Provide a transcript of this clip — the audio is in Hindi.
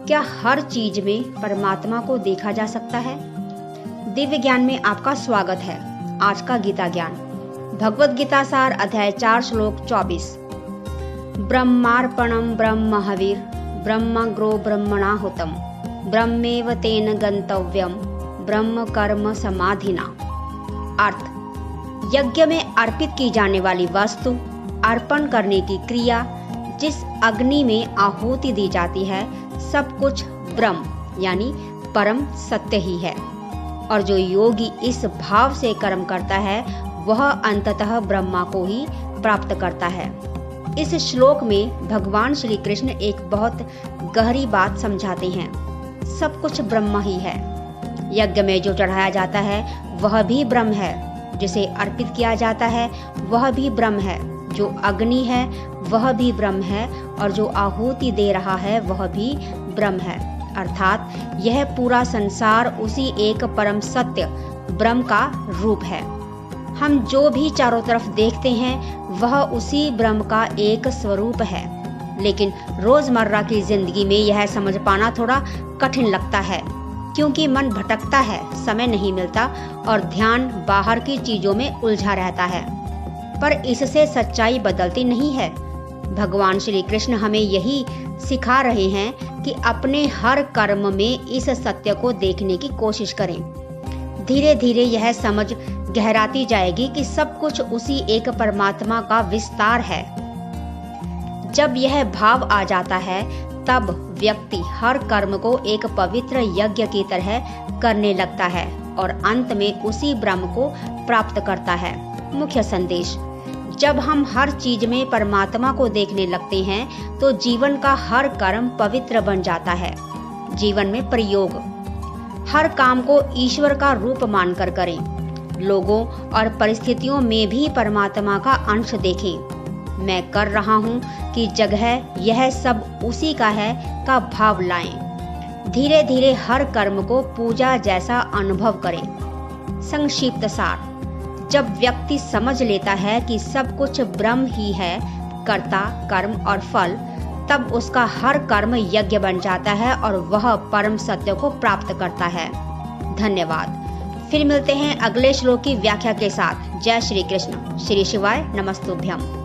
क्या हर चीज में परमात्मा को देखा जा सकता है? दिव्य ज्ञान में आपका स्वागत है। आज का गीता ज्ञान भगवद गीता सार अध्याय 4 श्लोक 24। ब्रह्मार्पणम ब्रह्म हविर ब्रह्मग्रो ब्रह्मणाहुतम ब्रह्मेव तेन गंतव्यम ब्रह्म कर्म समाधिना। अर्थ, यज्ञ में अर्पित की जाने वाली वस्तु, अर्पण करने की क्रिया, जिस अग्नि में आहुति दी जाती है, सब कुछ ब्रह्म यानी परम सत्य ही है। और जो योगी इस भाव से कर्म करता है वह अंततः ब्रह्मा को ही प्राप्त करता है। इस श्लोक में भगवान श्री कृष्ण एक बहुत गहरी बात समझाते हैं। सब कुछ ब्रह्म ही है। यज्ञ में जो चढ़ाया जाता है वह भी ब्रह्म है, जिसे अर्पित किया जाता है वह भी ब्रह्म है, जो अग्नि है वह भी ब्रह्म है, और जो आहुति दे रहा है वह भी ब्रह्म है। अर्थात यह पूरा संसार उसी एक परम सत्य ब्रह्म का रूप है। हम जो भी चारों तरफ देखते हैं वह उसी ब्रह्म का एक स्वरूप है। लेकिन रोजमर्रा की जिंदगी में यह समझ पाना थोड़ा कठिन लगता है, क्योंकि मन भटकता है, समय नहीं मिलता और ध्यान बाहर की चीजों में उलझा रहता है। पर इससे सच्चाई बदलती नहीं है। भगवान श्री कृष्ण हमें यही सिखा रहे हैं कि अपने हर कर्म में इस सत्य को देखने की कोशिश करें। धीरे धीरे यह समझ गहराती जाएगी कि सब कुछ उसी एक परमात्मा का विस्तार है। जब यह भाव आ जाता है तब व्यक्ति हर कर्म को एक पवित्र यज्ञ की तरह करने लगता है और अंत में उसी ब्रह्म को प्राप्त करता है। मुख्य संदेश, जब हम हर चीज में परमात्मा को देखने लगते हैं तो जीवन का हर कर्म पवित्र बन जाता है। जीवन में प्रयोग, हर काम को ईश्वर का रूप मानकर करें। लोगों और परिस्थितियों में भी परमात्मा का अंश देखें। मैं कर रहा हूँ कि जगह यह सब उसी का है का भाव लाएं। धीरे धीरे हर कर्म को पूजा जैसा अनुभव करें। संक्षिप्त सार, जब व्यक्ति समझ लेता है कि सब कुछ ब्रह्म ही है, कर्ता, कर्म और फल, तब उसका हर कर्म यज्ञ बन जाता है और वह परम सत्य को प्राप्त करता है। धन्यवाद। फिर मिलते हैं अगले श्लोक की व्याख्या के साथ। जय श्री कृष्ण। श्री शिवाय नमस्तुभ्यम।